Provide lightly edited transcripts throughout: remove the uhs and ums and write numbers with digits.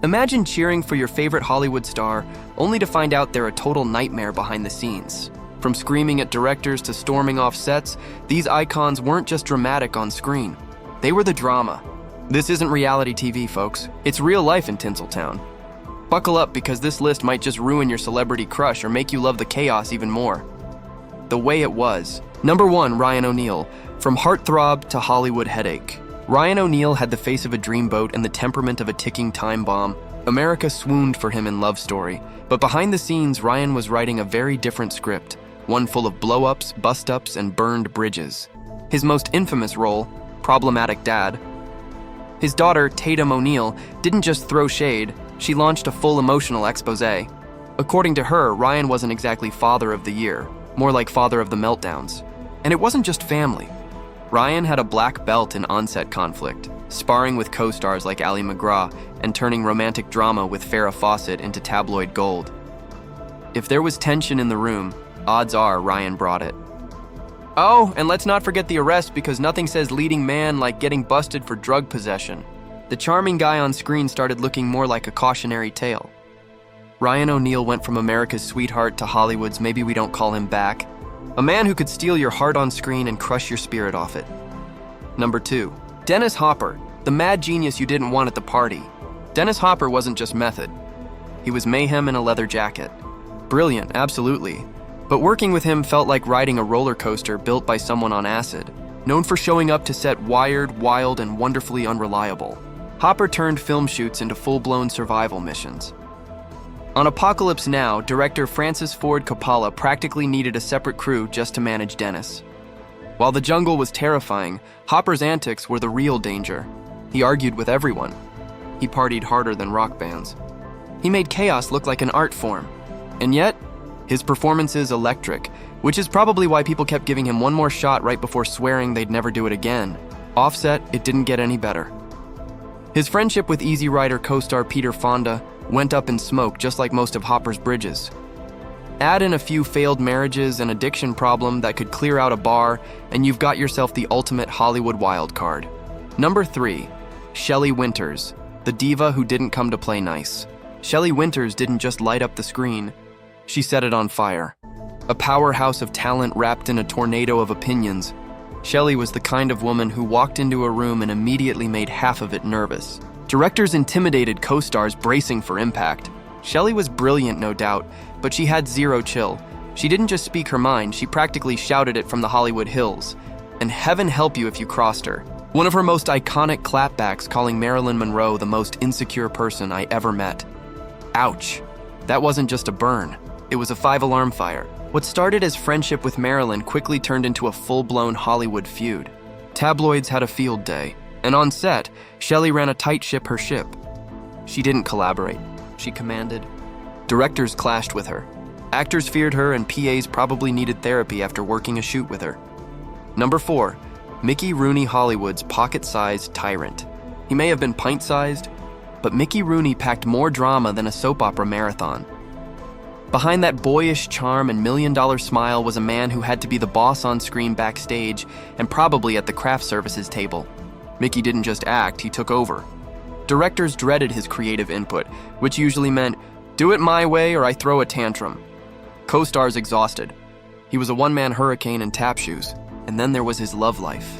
Imagine cheering for your favorite Hollywood star, only to find out they're a total nightmare behind the scenes. From screaming at directors to storming off sets, these icons weren't just dramatic on screen. They were the drama. This isn't reality TV, folks. It's real life in Tinseltown. Buckle up, because this list might just ruin your celebrity crush or make you love the chaos even more. The way it was. Number 1, Ryan O'Neal. From heartthrob to Hollywood headache. Ryan O'Neal had the face of a dreamboat and the temperament of a ticking time bomb. America swooned for him in Love Story. But behind the scenes, Ryan was writing a very different script, one full of blow-ups, bust-ups, and burned bridges. His most infamous role, problematic dad. His daughter, Tatum O'Neal, didn't just throw shade, she launched a full emotional exposé. According to her, Ryan wasn't exactly father of the year, more like father of the meltdowns. And it wasn't just family. Ryan had a black belt in on-set conflict, sparring with co-stars like Ali MacGraw and turning romantic drama with Farrah Fawcett into tabloid gold. If there was tension in the room, odds are Ryan brought it. Oh, and let's not forget the arrest, because nothing says leading man like getting busted for drug possession. The charming guy on screen started looking more like a cautionary tale. Ryan O'Neal went from America's sweetheart to Hollywood's maybe we don't call him back. A man who could steal your heart on screen and crush your spirit off it. Number 2, Dennis Hopper, the mad genius you didn't want at the party. Dennis Hopper wasn't just method. He was mayhem in a leather jacket. Brilliant, absolutely. But working with him felt like riding a roller coaster built by someone on acid, known for showing up to set wired, wild, and wonderfully unreliable. Hopper turned film shoots into full-blown survival missions. On Apocalypse Now, director Francis Ford Coppola practically needed a separate crew just to manage Dennis. While the jungle was terrifying, Hopper's antics were the real danger. He argued with everyone. He partied harder than rock bands. He made chaos look like an art form. And yet, his performance is electric, which is probably why people kept giving him one more shot right before swearing they'd never do it again. Offset, it didn't get any better. His friendship with Easy Rider co-star Peter Fonda went up in smoke, just like most of Hopper's bridges. Add in a few failed marriages and addiction problem that could clear out a bar, and you've got yourself the ultimate Hollywood wildcard. Number 3, Shelley Winters, the diva who didn't come to play nice. Shelley Winters didn't just light up the screen, she set it on fire. A powerhouse of talent wrapped in a tornado of opinions, Shelley was the kind of woman who walked into a room and immediately made half of it nervous. Directors intimidated co-stars bracing for impact. Shelley was brilliant, no doubt, but she had zero chill. She didn't just speak her mind, she practically shouted it from the Hollywood hills. And heaven help you if you crossed her. One of her most iconic clapbacks calling Marilyn Monroe the most insecure person I ever met. Ouch. That wasn't just a burn. It was a 5-alarm fire. What started as friendship with Marilyn quickly turned into a full-blown Hollywood feud. Tabloids had a field day. And on set, Shelley ran a tight ship her ship. She didn't collaborate, she commanded. Directors clashed with her. Actors feared her, and PAs probably needed therapy after working a shoot with her. Number 4, Mickey Rooney, Hollywood's pocket-sized tyrant. He may have been pint-sized, but Mickey Rooney packed more drama than a soap opera marathon. Behind that boyish charm and million-dollar smile was a man who had to be the boss on screen, backstage, and probably at the craft services table. Mickey didn't just act, he took over. Directors dreaded his creative input, which usually meant, do it my way or I throw a tantrum. Co-stars exhausted. He was a one-man hurricane in tap shoes. And then there was his love life.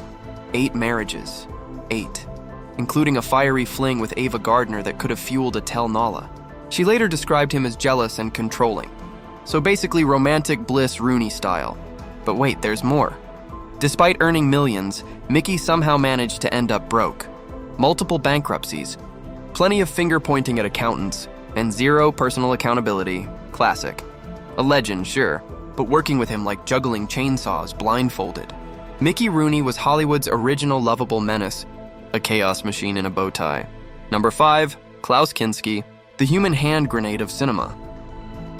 8 marriages. 8. Including a fiery fling with Ava Gardner that could have fueled a Tel Nala. She later described him as jealous and controlling. So basically romantic bliss Rooney style. But wait, there's more. Despite earning millions, Mickey somehow managed to end up broke. Multiple bankruptcies, plenty of finger-pointing at accountants, and zero personal accountability. Classic. A legend, sure, but working with him like juggling chainsaws blindfolded. Mickey Rooney was Hollywood's original lovable menace, a chaos machine in a bow tie. Number 5, Klaus Kinski, the human hand grenade of cinema.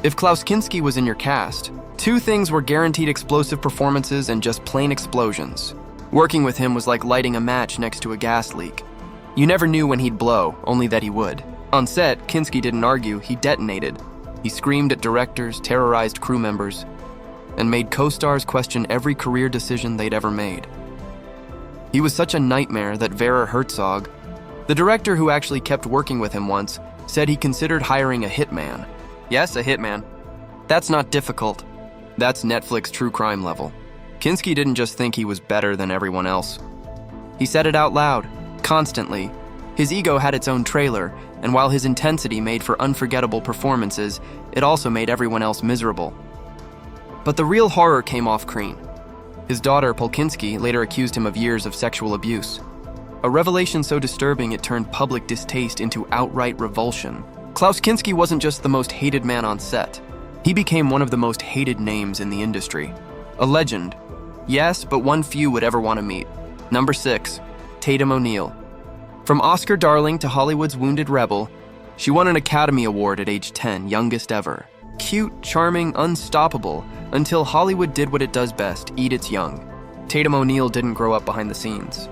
If Klaus Kinski was in your cast, 2 things were guaranteed: explosive performances and just plain explosions. Working with him was like lighting a match next to a gas leak. You never knew when he'd blow, only that he would. On set, Kinski didn't argue, he detonated. He screamed at directors, terrorized crew members, and made co-stars question every career decision they'd ever made. He was such a nightmare that Vera Herzog, the director who actually kept working with him once, said he considered hiring a hitman. Yes, a hitman. That's not difficult. That's Netflix true crime level. Kinski didn't just think he was better than everyone else. He said it out loud, constantly. His ego had its own trailer, and while his intensity made for unforgettable performances, it also made everyone else miserable. But the real horror came off screen. His daughter, Polkinski, later accused him of years of sexual abuse. A revelation so disturbing it turned public distaste into outright revulsion. Klaus Kinski wasn't just the most hated man on set. He became one of the most hated names in the industry. A legend. Yes, but one few would ever want to meet. Number 6, Tatum O'Neal. From Oscar darling to Hollywood's wounded rebel, she won an Academy Award at age 10, youngest ever. Cute, charming, unstoppable, until Hollywood did what it does best, eat its young. Tatum O'Neal didn't grow up behind the scenes.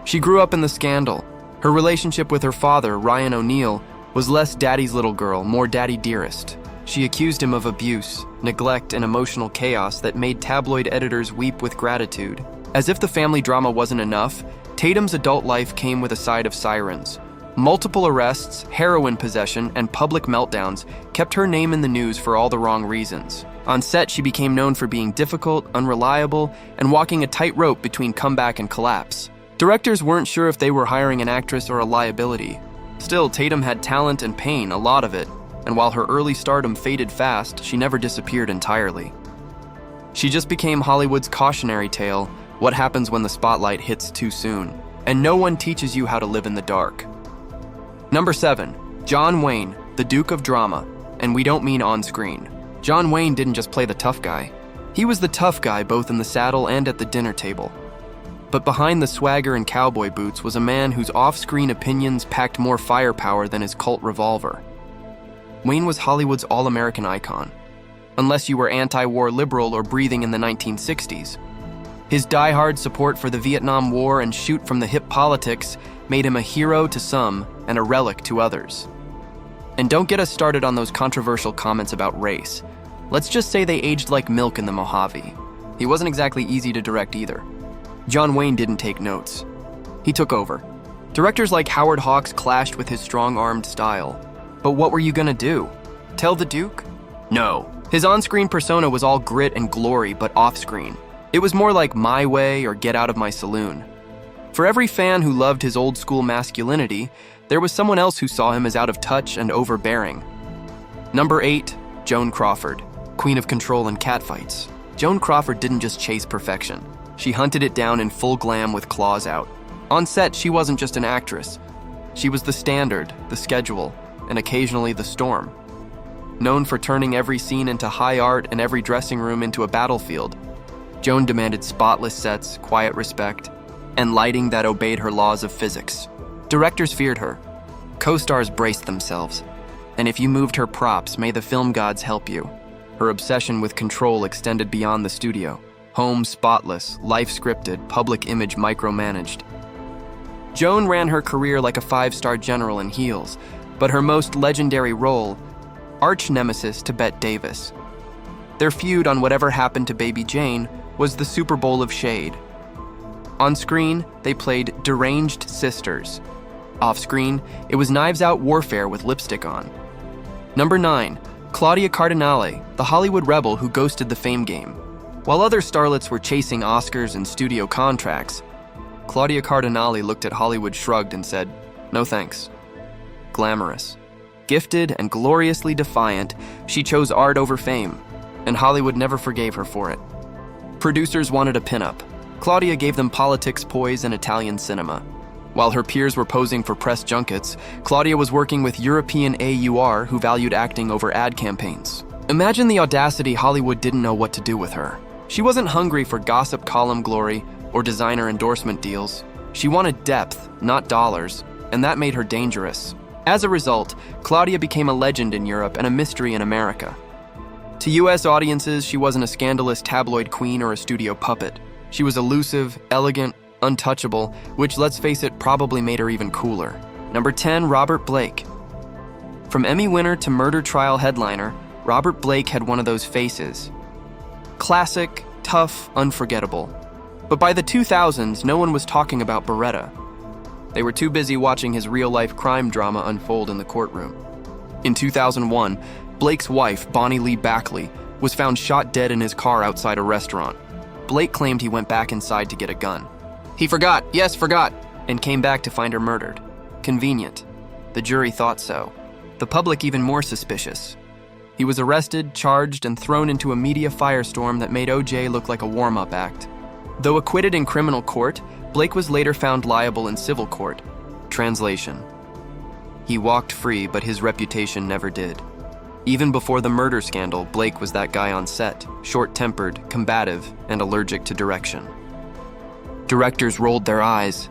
She grew up in the scandal. Her relationship with her father, Ryan O'Neal, was less daddy's little girl, more daddy dearest. She accused him of abuse, neglect, and emotional chaos that made tabloid editors weep with gratitude. As if the family drama wasn't enough, Tatum's adult life came with a side of sirens. Multiple arrests, heroin possession, and public meltdowns kept her name in the news for all the wrong reasons. On set, she became known for being difficult, unreliable, and walking a tightrope between comeback and collapse. Directors weren't sure if they were hiring an actress or a liability. Still, Tatum had talent and pain, a lot of it, and while her early stardom faded fast, she never disappeared entirely. She just became Hollywood's cautionary tale, what happens when the spotlight hits too soon, and no one teaches you how to live in the dark. Number 7, John Wayne, the Duke of Drama, and we don't mean on screen. John Wayne didn't just play the tough guy. He was the tough guy both in the saddle and at the dinner table. But behind the swagger and cowboy boots was a man whose off-screen opinions packed more firepower than his Colt revolver. Wayne was Hollywood's all-American icon, unless you were anti-war liberal or breathing in the 1960s. His die-hard support for the Vietnam War and shoot-from-the-hip politics made him a hero to some and a relic to others. And don't get us started on those controversial comments about race. Let's just say they aged like milk in the Mojave. He wasn't exactly easy to direct either. John Wayne didn't take notes. He took over. Directors like Howard Hawks clashed with his strong-armed style. But what were you gonna do? Tell the Duke? No. His on-screen persona was all grit and glory, but off-screen. It was more like My Way or Get Out of My Saloon. For every fan who loved his old-school masculinity, there was someone else who saw him as out of touch and overbearing. Number 8, Joan Crawford, queen of control and catfights. Joan Crawford didn't just chase perfection. She hunted it down in full glam with claws out. On set, she wasn't just an actress. She was the standard, the schedule, and occasionally the storm. Known for turning every scene into high art and every dressing room into a battlefield, Joan demanded spotless sets, quiet respect, and lighting that obeyed her laws of physics. Directors feared her. Co-stars braced themselves. And if you moved her props, may the film gods help you. Her obsession with control extended beyond the studio. Home spotless, life scripted, public image micromanaged. Joan ran her career like a 5-star general in heels, but her most legendary role, arch nemesis to Bette Davis. Their feud on Whatever Happened to Baby Jane was the Super Bowl of shade. On screen, they played deranged sisters. Off screen, it was Knives Out warfare with lipstick on. Number 9, Claudia Cardinale, the Hollywood rebel who ghosted the fame game. While other starlets were chasing Oscars and studio contracts, Claudia Cardinale looked at Hollywood, shrugged, and said, "No thanks." Glamorous. Gifted and gloriously defiant, she chose art over fame, and Hollywood never forgave her for it. Producers wanted a pinup. Claudia gave them politics, poise, and Italian cinema. While her peers were posing for press junkets, Claudia was working with European AUR who valued acting over ad campaigns. Imagine the audacity. Hollywood didn't know what to do with her. She wasn't hungry for gossip column glory or designer endorsement deals. She wanted depth, not dollars, and that made her dangerous. As a result, Claudia became a legend in Europe and a mystery in America. To US audiences, she wasn't a scandalous tabloid queen or a studio puppet. She was elusive, elegant, untouchable, which, let's face it, probably made her even cooler. Number 10, Robert Blake. From Emmy winner to murder trial headliner, Robert Blake had one of those faces. Classic, tough, unforgettable. But by the 2000s, no one was talking about Beretta. They were too busy watching his real-life crime drama unfold in the courtroom. In 2001, Blake's wife, Bonnie Lee Backley, was found shot dead in his car outside a restaurant. Blake claimed he went back inside to get a gun. He forgot, and came back to find her murdered. Convenient. The jury thought so. The public even more suspicious. He was arrested, charged, and thrown into a media firestorm that made OJ look like a warm-up act. Though acquitted in criminal court, Blake was later found liable in civil court. Translation: he walked free, but his reputation never did. Even before the murder scandal, Blake was that guy on set, short-tempered, combative, and allergic to direction. Directors rolled their eyes.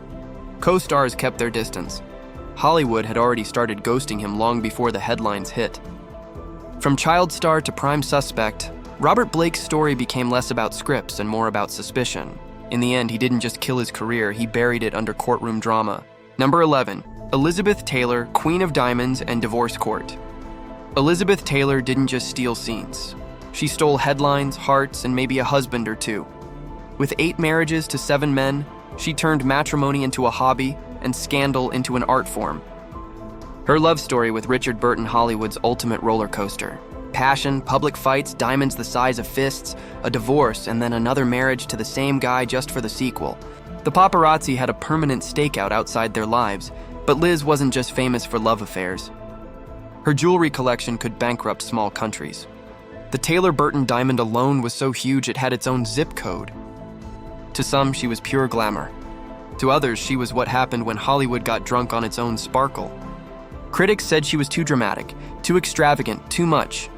Co-stars kept their distance. Hollywood had already started ghosting him long before the headlines hit. From child star to prime suspect, Robert Blake's story became less about scripts and more about suspicion. In the end, he didn't just kill his career, he buried it under courtroom drama. Number 11, Elizabeth Taylor, Queen of Diamonds and Divorce Court. Elizabeth Taylor didn't just steal scenes. She stole headlines, hearts, and maybe a husband or two. With 8 marriages to 7 men, she turned matrimony into a hobby and scandal into an art form. Her love story with Richard Burton, Hollywood's ultimate roller coaster. Passion, public fights, diamonds the size of fists, a divorce, and then another marriage to the same guy just for the sequel. The paparazzi had a permanent stakeout outside their lives, but Liz wasn't just famous for love affairs. Her jewelry collection could bankrupt small countries. The Taylor-Burton diamond alone was so huge it had its own zip code. To some, she was pure glamour. To others, she was what happened when Hollywood got drunk on its own sparkle. Critics said she was too dramatic, too extravagant, too much.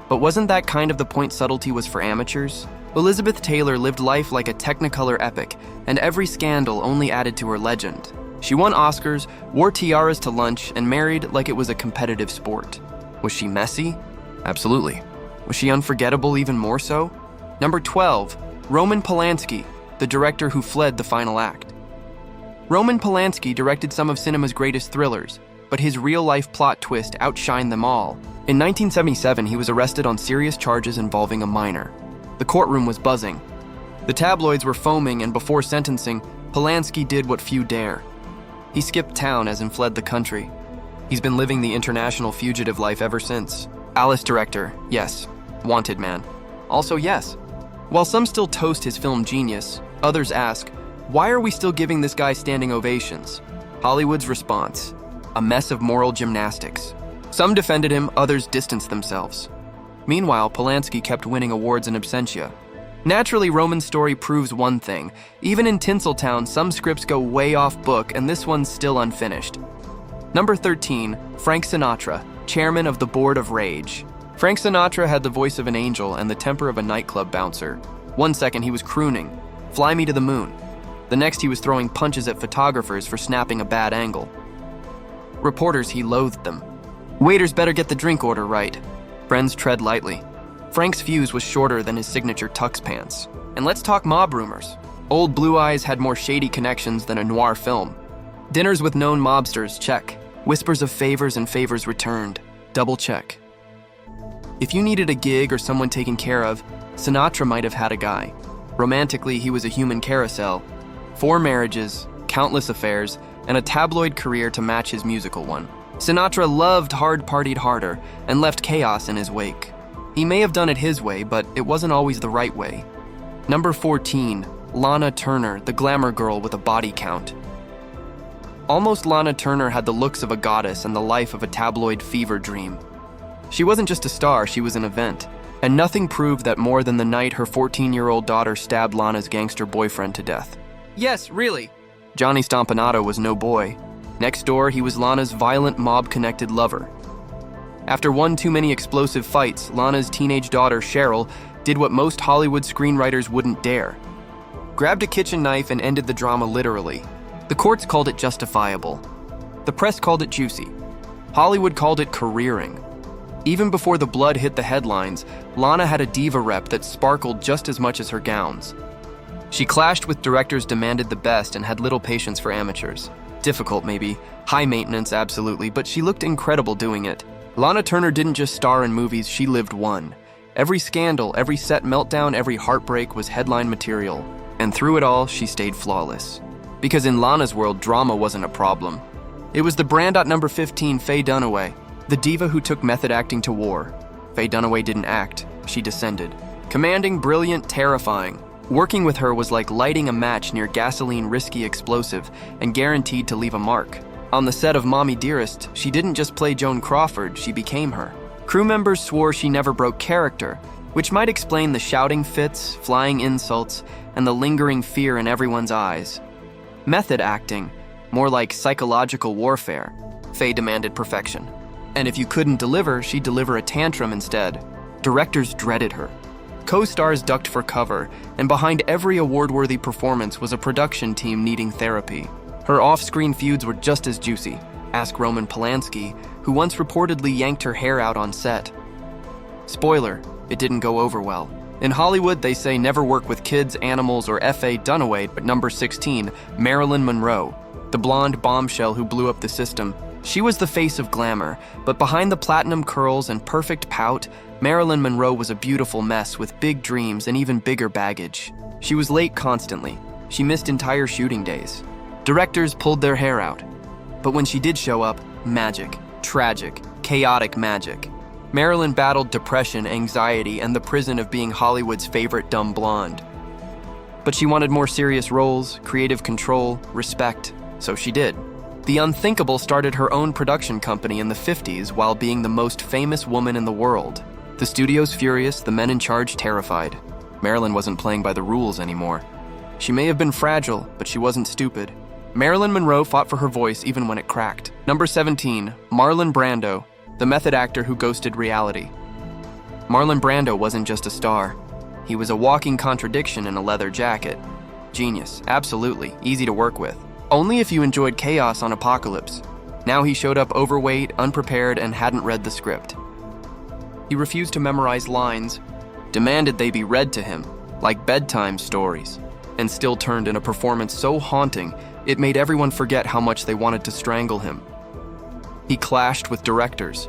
But wasn't that kind of the point subtlety was for amateurs? Elizabeth Taylor lived life like a Technicolor epic, and every scandal only added to her legend. She won Oscars, wore tiaras to lunch, and married like it was a competitive sport. Was she messy? Absolutely. Was she unforgettable even more so? Number 12, Roman Polanski, the director who fled the final act. Roman Polanski directed some of cinema's greatest thrillers, but his real-life plot twist outshined them all. In 1977, he was arrested on serious charges involving a minor. The courtroom was buzzing. The tabloids were foaming, and before sentencing, Polanski did what few dare. He skipped town as in fled the country. He's been living the international fugitive life ever since. Alice director, yes. Wanted man, also yes. While some still toast his film genius, others ask, why are we still giving this guy standing ovations? Hollywood's response: a mess of moral gymnastics. Some defended him, others distanced themselves. Meanwhile, Polanski kept winning awards in absentia. Naturally, Roman's story proves one thing. Even in Tinseltown, some scripts go way off book, and this one's still unfinished. Number 13, Frank Sinatra, chairman of the Board of Rage. Frank Sinatra had the voice of an angel and the temper of a nightclub bouncer. One second he was crooning, "Fly Me to the Moon." The next he was throwing punches at photographers for snapping a bad angle. Reporters, he loathed them. Waiters better get the drink order right. Friends, tread lightly. Frank's fuse was shorter than his signature tux pants. And let's talk mob rumors. Old Blue Eyes had more shady connections than a noir film. Dinners with known mobsters, check. Whispers of favors and favors returned, double check. If you needed a gig or someone taken care of, Sinatra might have had a guy. Romantically, he was a human carousel. 4 marriages, countless affairs, and a tabloid career to match his musical one. Sinatra loved hard-partied harder and left chaos in his wake. He may have done it his way, but it wasn't always the right way. Number 14, Lana Turner, the glamour girl with a body count. Almost Lana Turner had the looks of a goddess and the life of a tabloid fever dream. She wasn't just a star, she was an event. And nothing proved that more than the night her 14-year-old daughter stabbed Lana's gangster boyfriend to death. Yes, really. Johnny Stompanato was no boy. Next door, he was Lana's violent mob-connected lover. After one too many explosive fights, Lana's teenage daughter, Cheryl, did what most Hollywood screenwriters wouldn't dare. Grabbed a kitchen knife and ended the drama literally. The courts called it justifiable. The press called it juicy. Hollywood called it careering. Even before the blood hit the headlines, Lana had a diva rep that sparkled just as much as her gowns. She clashed with directors demanded the best and had little patience for amateurs. Difficult maybe, high maintenance absolutely, but she looked incredible doing it. Lana Turner didn't just star in movies, she lived one. Every scandal, every set meltdown, every heartbreak was headline material. And through it all, she stayed flawless. Because in Lana's world, drama wasn't a problem. It was the brand at number 15, Faye Dunaway. The diva who took method acting to war. Faye Dunaway didn't act, she descended. Commanding, brilliant, terrifying. Working with her was like lighting a match near gasoline risky explosive and guaranteed to leave a mark. On the set of Mommy Dearest, she didn't just play Joan Crawford, she became her. Crew members swore she never broke character, which might explain the shouting fits, flying insults, and the lingering fear in everyone's eyes. Method acting, more like psychological warfare. Faye demanded perfection. And if you couldn't deliver, she'd deliver a tantrum instead. Directors dreaded her. Co-stars ducked for cover, and behind every award-worthy performance was a production team needing therapy. Her off-screen feuds were just as juicy. Ask Roman Polanski, who once reportedly yanked her hair out on set. Spoiler, it didn't go over well. In Hollywood, they say never work with kids, animals, or Faye Dunaway, but number 16, Marilyn Monroe, the blonde bombshell who blew up the system. She was the face of glamour, but behind the platinum curls and perfect pout, Marilyn Monroe was a beautiful mess with big dreams and even bigger baggage. She was late constantly. She missed entire shooting days. Directors pulled their hair out. But when she did show up, magic, tragic, chaotic magic. Marilyn battled depression, anxiety, and the prison of being Hollywood's favorite dumb blonde. But she wanted more serious roles, creative control, respect, so she did. The unthinkable started her own production company in the 50s while being the most famous woman in the world. The studio's furious, the men in charge terrified. Marilyn wasn't playing by the rules anymore. She may have been fragile, but she wasn't stupid. Marilyn Monroe fought for her voice even when it cracked. Number 17, Marlon Brando, the method actor who ghosted reality. Marlon Brando wasn't just a star. He was a walking contradiction in a leather jacket. Genius, absolutely, easy to work with. Only if you enjoyed chaos on Apocalypse. Now he showed up overweight, unprepared, and hadn't read the script. He refused to memorize lines, demanded they be read to him, like bedtime stories, and still turned in a performance so haunting, it made everyone forget how much they wanted to strangle him. He clashed with directors,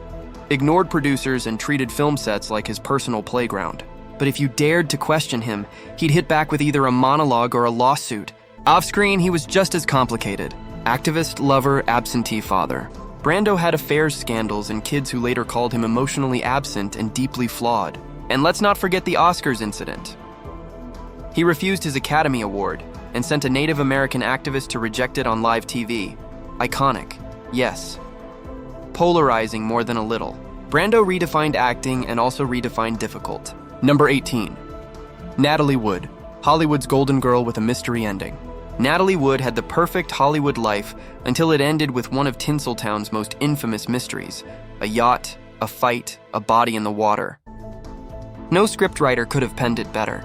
ignored producers, and treated film sets like his personal playground. But if you dared to question him, he'd hit back with either a monologue or a lawsuit. Off-screen, he was just as complicated. Activist, lover, absentee father. Brando had affairs scandals and kids who later called him emotionally absent and deeply flawed. And let's not forget the Oscars incident. He refused his Academy Award and sent a Native American activist to reject it on live TV. Iconic, yes. Polarizing more than a little. Brando redefined acting and also redefined difficult. Number 18. Natalie Wood, Hollywood's golden girl with a mystery ending. Natalie Wood had the perfect Hollywood life until it ended with one of Tinseltown's most infamous mysteries, a yacht, a fight, a body in the water. No scriptwriter could have penned it better.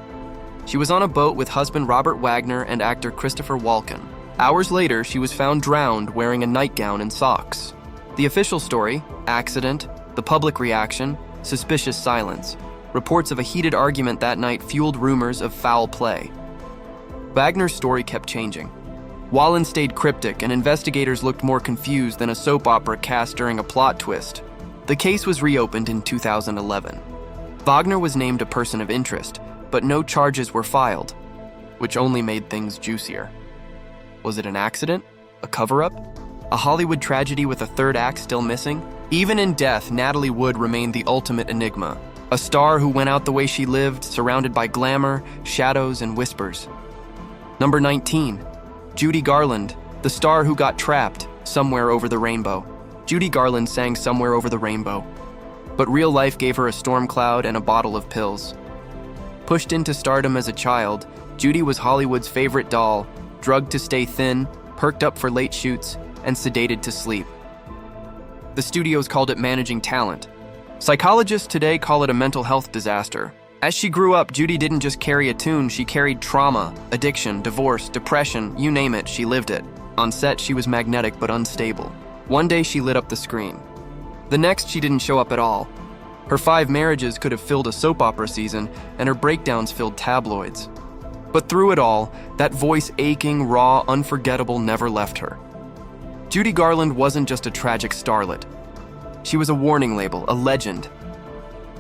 She was on a boat with husband Robert Wagner and actor Christopher Walken. Hours later, she was found drowned wearing a nightgown and socks. The official story, accident, the public reaction, suspicious silence. Reports of a heated argument that night fueled rumors of foul play. Wagner's story kept changing. Wallen stayed cryptic, and investigators looked more confused than a soap opera cast during a plot twist. The case was reopened in 2011. Wagner was named a person of interest, but no charges were filed, which only made things juicier. Was it an accident? A cover-up? A Hollywood tragedy with a third act still missing? Even in death, Natalie Wood remained the ultimate enigma. A star who went out the way she lived, surrounded by glamour, shadows, and whispers. Number 19. Judy Garland, the star who got trapped somewhere over the rainbow. Judy Garland sang Somewhere Over the Rainbow. But real life gave her a storm cloud and a bottle of pills. Pushed into stardom as a child, Judy was Hollywood's favorite doll, drugged to stay thin, perked up for late shoots, and sedated to sleep. The studios called it managing talent. Psychologists today call it a mental health disaster. As she grew up, Judy didn't just carry a tune, she carried trauma, addiction, divorce, depression, you name it, she lived it. On set, she was magnetic but unstable. One day, she lit up the screen. The next, she didn't show up at all. Her 5 marriages could have filled a soap opera season, and her breakdowns filled tabloids. But through it all, that voice aching, raw, unforgettable never left her. Judy Garland wasn't just a tragic starlet. She was a warning label, a legend,